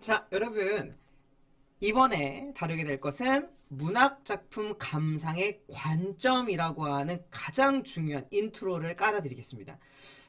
자, 여러분, 이번에 다루게 될 것은 문학작품 감상의 관점이라고 하는 가장 중요한 인트로를 깔아드리겠습니다.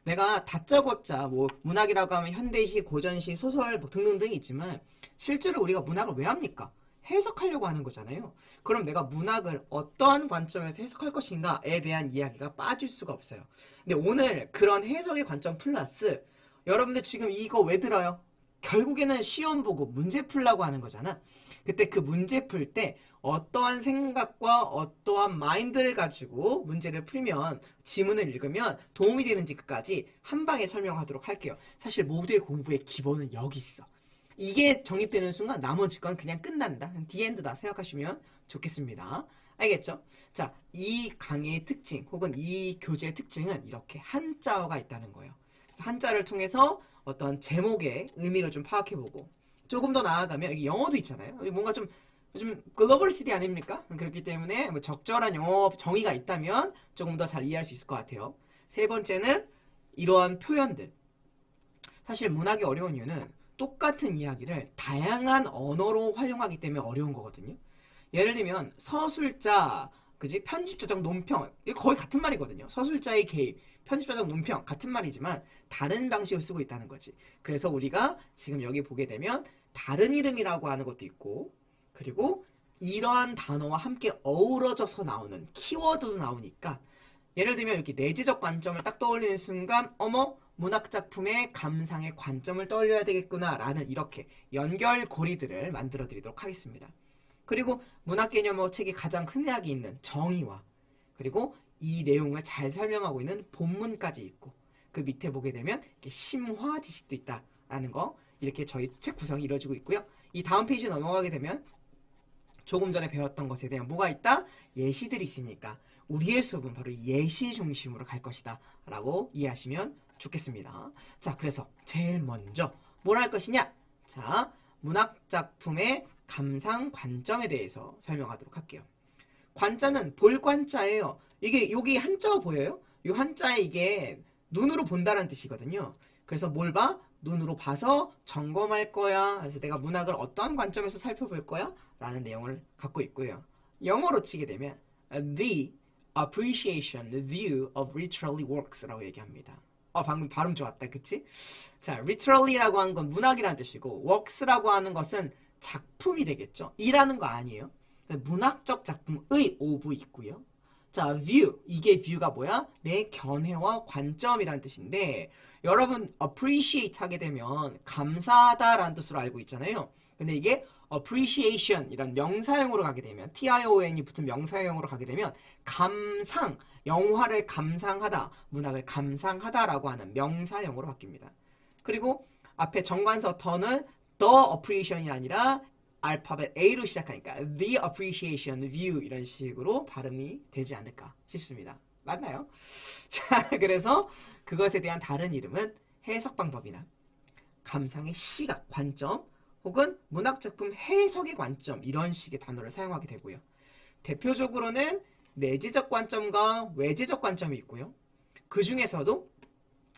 내가 다짜고짜 뭐 문학이라고 하면 현대시, 고전시, 소설 뭐 등등등 있지만 실제로 우리가 문학을 왜 합니까? 해석하려고 하는 거잖아요. 그럼 내가 문학을 어떠한 관점에서 해석할 것인가에 대한 이야기가 빠질 수가 없어요. 근데 오늘 그런 해석의 관점 플러스 여러분들 지금 이거 왜 들어요? 결국에는 시험 보고 문제 풀라고 하는 거잖아. 그때 그 문제 풀 때 어떠한 생각과 어떠한 마인드를 가지고 문제를 풀면 지문을 읽으면 도움이 되는지 끝까지 한 방에 설명하도록 할게요. 사실 모두의 공부의 기본은 여기 있어. 이게 정립되는 순간 나머지 건 그냥 끝난다. 디엔드다 생각하시면 좋겠습니다. 알겠죠? 자, 이 강의의 특징 혹은 이 교재의 특징은 이렇게 한자어가 있다는 거예요. 그래서 한자를 통해서 어떤 제목의 의미를 좀 파악해보고 조금 더 나아가면 여기 영어도 있잖아요. 여기 뭔가 좀 요즘 글로벌 시대 아닙니까? 그렇기 때문에 뭐 적절한 영어 정의가 있다면 조금 더 잘 이해할 수 있을 것 같아요. 세 번째는 이러한 표현들. 사실 문학이 어려운 이유는 똑같은 이야기를 다양한 언어로 활용하기 때문에 어려운 거거든요. 예를 들면 서술자, 그지? 편집자적 논평, 이거 거의 같은 말이거든요. 서술자의 개입, 편집자적 논평 같은 말이지만 다른 방식을 쓰고 있다는 거지. 그래서 우리가 지금 여기 보게 되면 다른 이름이라고 하는 것도 있고, 그리고 이러한 단어와 함께 어우러져서 나오는 키워드도 나오니까 예를 들면 이렇게 내지적 관점을 딱 떠올리는 순간 어머 문학작품의 감상의 관점을 떠올려야 되겠구나 라는 이렇게 연결고리들을 만들어 드리도록 하겠습니다. 그리고 문학개념어 책이 가장 흔하게 있는 정의와 그리고 이 내용을 잘 설명하고 있는 본문까지 있고 그 밑에 보게 되면 이렇게 심화 지식도 있다라는 거 이렇게 저희 책 구성이 이루어지고 있고요. 이 다음 페이지 넘어가게 되면 조금 전에 배웠던 것에 대한 뭐가 있다? 예시들이 있으니까 우리의 수업은 바로 예시 중심으로 갈 것이다 라고 이해하시면 좋겠습니다. 자, 그래서 제일 먼저 뭘 할 것이냐? 자, 문학작품의 감상 관점에 대해서 설명하도록 할게요. 관자는 볼 관자예요. 이게 여기 한자 보여요? 이 한자에 이게 눈으로 본다는 뜻이거든요. 그래서 뭘 봐? 눈으로 봐서 점검할 거야. 그래서 내가 문학을 어떠한 관점에서 살펴볼 거야? 라는 내용을 갖고 있고요. 영어로 치게 되면 the appreciation, the view of literary works라고 얘기합니다. 방금 발음 좋았다, 그치? 자, literary라고 하는 건 문학이라는 뜻이고 works라고 하는 것은 작품이 되겠죠. 이라는 거 아니에요. 문학적 작품의 오브 있고요. 자, view. 이게 view가 뭐야? 내 견해와 관점이라는 뜻인데 여러분 appreciate 하게 되면 감사하다라는 뜻으로 알고 있잖아요. 근데 이게 appreciation 이란 명사형으로 가게 되면 tion이 붙은 명사형으로 가게 되면 감상, 영화를 감상하다, 문학을 감상하다라고 하는 명사형으로 바뀝니다. 그리고 앞에 정관사 더는 the appreciation이 아니라 알파벳 A로 시작하니까 the appreciation view 이런 식으로 발음이 되지 않을까 싶습니다. 맞나요? 자, 그래서 그것에 대한 다른 이름은 해석 방법이나 감상의 시각, 관점 혹은 문학작품 해석의 관점 이런 식의 단어를 사용하게 되고요. 대표적으로는 내지적 관점과 외지적 관점이 있고요. 그 중에서도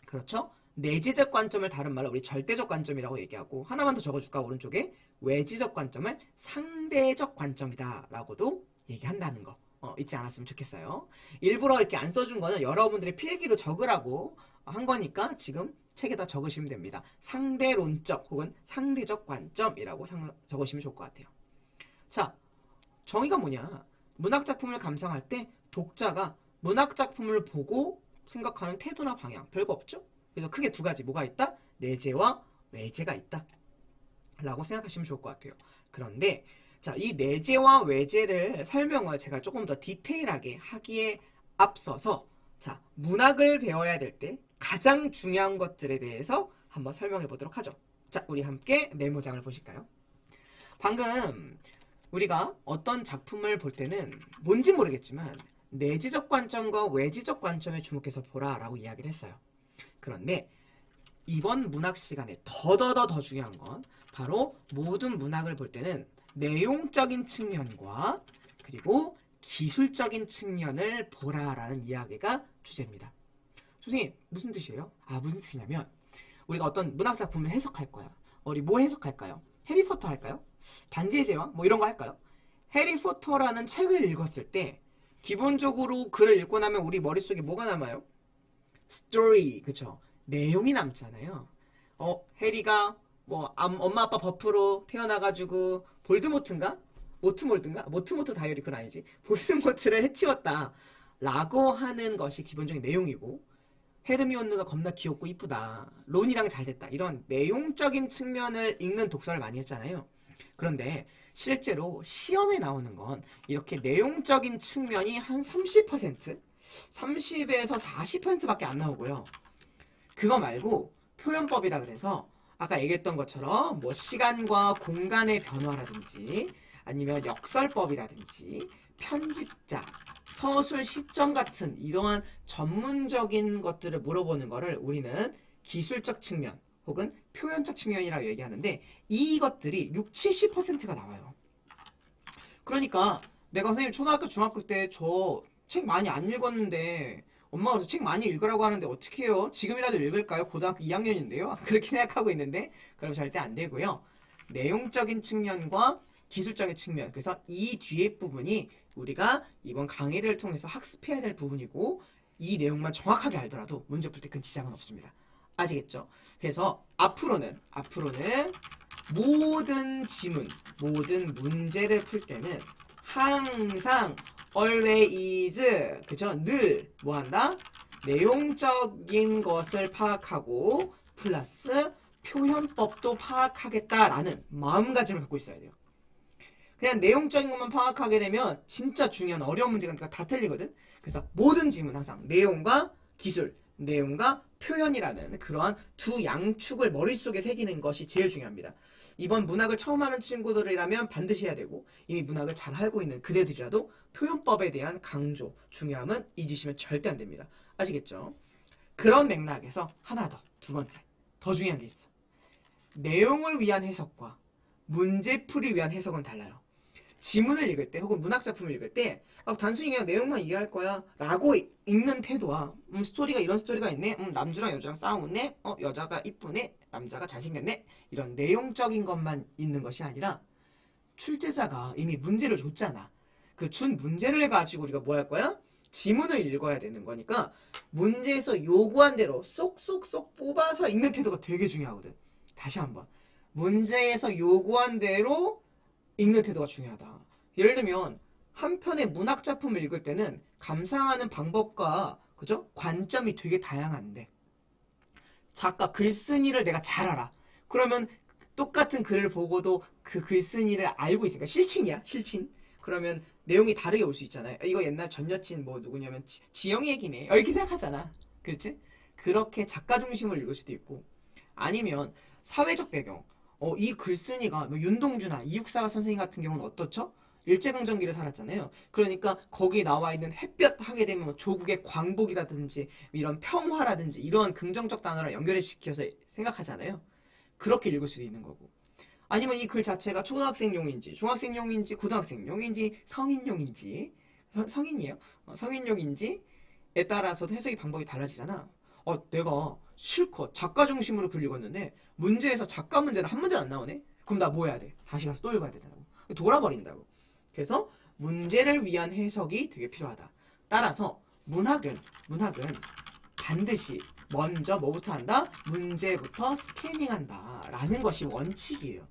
그렇죠? 내지적 관점을 다른 말로 우리 절대적 관점이라고 얘기하고 하나만 더 적어줄까 오른쪽에 외지적 관점을 상대적 관점이다 라고도 얘기한다는 거 잊지 않았으면 좋겠어요. 일부러 이렇게 안 써준 거는 여러분들의 필기로 적으라고 한 거니까 지금 책에다 적으시면 됩니다. 상대론적 혹은 상대적 관점이라고 적으시면 좋을 것 같아요. 자, 정의가 뭐냐? 문학작품을 감상할 때 독자가 문학작품을 보고 생각하는 태도나 방향 별거 없죠? 그래서 크게 두 가지 뭐가 있다? 내재와 외재가 있다 라고 생각하시면 좋을 것 같아요. 그런데 자, 이 내재와 외재를 설명을 제가 조금 더 디테일하게 하기에 앞서서 자, 문학을 배워야 될 때 가장 중요한 것들에 대해서 한번 설명해 보도록 하죠. 자, 우리 함께 메모장을 보실까요? 방금 우리가 어떤 작품을 볼 때는 뭔지 모르겠지만 내지적 관점과 외지적 관점에 주목해서 보라 라고 이야기를 했어요. 그런데 이번 문학 시간에 더 중요한 건 바로 모든 문학을 볼 때는 내용적인 측면과 그리고 기술적인 측면을 보라라는 이야기가 주제입니다. 선생님 무슨 뜻이에요? 무슨 뜻이냐면 우리가 어떤 문학 작품을 해석할 거야. 우리 뭐 해석할까요? 해리포터 할까요? 반지의 제왕? 뭐 이런 거 할까요? 해리포터라는 책을 읽었을 때 기본적으로 글을 읽고 나면 우리 머릿속에 뭐가 남아요? 스토리, 그쵸? 내용이 남잖아요. 해리가 뭐 엄마 아빠 버프로 태어나가지고 볼드모트인가? 모트몰드인가? 모트모트 다이어리 그건 아니지. 볼드모트를 해치웠다 라고 하는 것이 기본적인 내용이고, 헤르미온느가 겁나 귀엽고 이쁘다, 론이랑 잘 됐다, 이런 내용적인 측면을 읽는 독서를 많이 했잖아요. 그런데 실제로 시험에 나오는 건 이렇게 내용적인 측면이 한 30%? 30에서 40%밖에 안 나오고요. 그거 말고 표현법이라 그래서 아까 얘기했던 것처럼 뭐 시간과 공간의 변화라든지 아니면 역설법이라든지 편집자, 서술 시점 같은 이러한 전문적인 것들을 물어보는 거를 우리는 기술적 측면 혹은 표현적 측면이라고 얘기하는데, 이것들이 6, 70%가 나와요. 그러니까 내가 선생님 초등학교, 중학교 때 저 책 많이 안 읽었는데 엄마가 그래서 책 많이 읽으라고 하는데 어떻게 해요? 지금이라도 읽을까요? 고등학교 2학년인데요? 그렇게 생각하고 있는데 그럼 절대 안 되고요. 내용적인 측면과 기술적인 측면, 그래서 이 뒤에 부분이 우리가 이번 강의를 통해서 학습해야 될 부분이고, 이 내용만 정확하게 알더라도 문제 풀 때 큰 지장은 없습니다. 아시겠죠? 그래서 앞으로는 모든 지문, 모든 문제를 풀 때는 항상 always, 그죠? 늘 뭐한다? 내용적인 것을 파악하고 플러스 표현법도 파악하겠다라는 마음가짐을 갖고 있어야 돼요. 그냥 내용적인 것만 파악하게 되면 진짜 중요한 어려운 문제가 다 틀리거든. 그래서 모든 질문 항상 내용과 기술, 내용과 표현이라는 그러한 두 양축을 머릿속에 새기는 것이 제일 중요합니다. 이번 문학을 처음 하는 친구들이라면 반드시 해야 되고, 이미 문학을 잘 알고 있는 그대들이라도 표현법에 대한 강조, 중요함은 잊으시면 절대 안 됩니다. 아시겠죠? 그런 맥락에서 하나 더, 두 번째, 더 중요한 게 있어. 내용을 위한 해석과 문제풀이를 위한 해석은 달라요. 지문을 읽을 때 혹은 문학작품을 읽을 때 단순히 그냥 내용만 이해할 거야 라고 읽는 태도와 스토리가 이런 스토리가 있네, 남주랑 여주랑 싸우네, 여자가 이쁘네, 남자가 잘생겼네, 이런 내용적인 것만 있는 것이 아니라 출제자가 이미 문제를 줬잖아. 그 준 문제를 가지고 우리가 뭐 할 거야? 지문을 읽어야 되는 거니까 문제에서 요구한 대로 쏙쏙쏙 뽑아서 읽는 태도가 되게 중요하거든. 다시 한번, 문제에서 요구한 대로 읽는 태도가 중요하다. 예를 들면 한 편의 문학작품을 읽을 때는 감상하는 방법과 그죠? 관점이 되게 다양한데, 작가 글쓴이를 내가 잘 알아. 그러면 똑같은 글을 보고도 그 글쓴이를 알고 있으니까 실친이야, 실친. 그러면 내용이 다르게 올 수 있잖아요. 이거 옛날 전 여친 뭐 누구냐면 지영이 얘기네, 이렇게 생각하잖아. 그렇지? 그렇게 작가 중심으로 읽을 수도 있고, 아니면 사회적 배경, 이 글쓴이가 뭐 윤동주나 이육사 선생님 같은 경우는 어떻죠? 일제강점기를 살았잖아요. 그러니까 거기에 나와 있는 햇볕 하게 되면 뭐 조국의 광복이라든지 이런 평화라든지 이런 긍정적 단어를 연결시켜서 생각하잖아요. 그렇게 읽을 수도 있는 거고, 아니면 이 글 자체가 초등학생용인지 중학생용인지 고등학생용인지 성인용인지, 성인이에요? 성인용인지에 따라서도 해석의 방법이 달라지잖아. 내가 실컷 작가 중심으로 글 읽었는데 문제에서 작가 문제는 한 문제 안 나오네? 그럼 나 뭐 해야 돼? 다시 가서 또 읽어야 되잖아. 돌아버린다고. 그래서 문제를 위한 해석이 되게 필요하다. 따라서 문학은 반드시 먼저 뭐부터 한다? 문제부터 스캐닝한다 라는 것이 원칙이에요.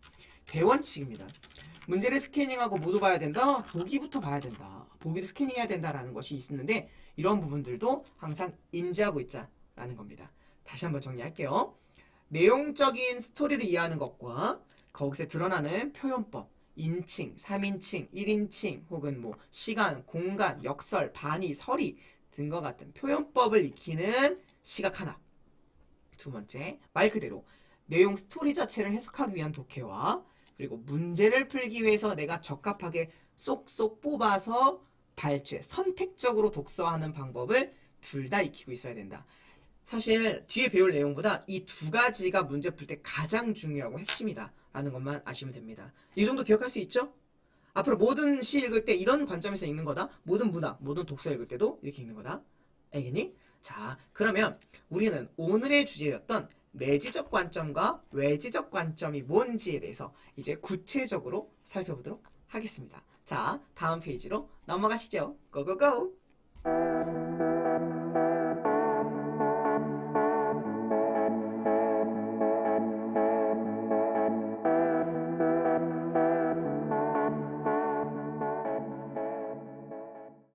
대원칙입니다. 문제를 스캐닝하고 뭐도 봐야 된다? 보기부터 봐야 된다. 보기도 스캐닝해야 된다라는 것이 있는데, 이런 부분들도 항상 인지하고 있자라는 겁니다. 다시 한번 정리할게요. 내용적인 스토리를 이해하는 것과 거기서 드러나는 표현법, 인칭, 3인칭, 1인칭 혹은 뭐 시간, 공간, 역설, 반의, 서리 등과 같은 표현법을 익히는 시각 하나. 두 번째, 말 그대로 내용 스토리 자체를 해석하기 위한 독해와, 그리고 문제를 풀기 위해서 내가 적합하게 쏙쏙 뽑아서 발췌, 선택적으로 독서하는 방법을 둘 다 익히고 있어야 된다. 사실 뒤에 배울 내용보다 이 두 가지가 문제 풀 때 가장 중요하고 핵심이다 라는 것만 아시면 됩니다. 이 정도 기억할 수 있죠? 앞으로 모든 시 읽을 때 이런 관점에서 읽는 거다. 모든 문학, 모든 독서 읽을 때도 이렇게 읽는 거다. 알겠니? 자, 그러면 우리는 오늘의 주제였던 내지적 관점과 외지적 관점이 뭔지에 대해서 이제 구체적으로 살펴보도록 하겠습니다. 자, 다음 페이지로 넘어가시죠. 고고고!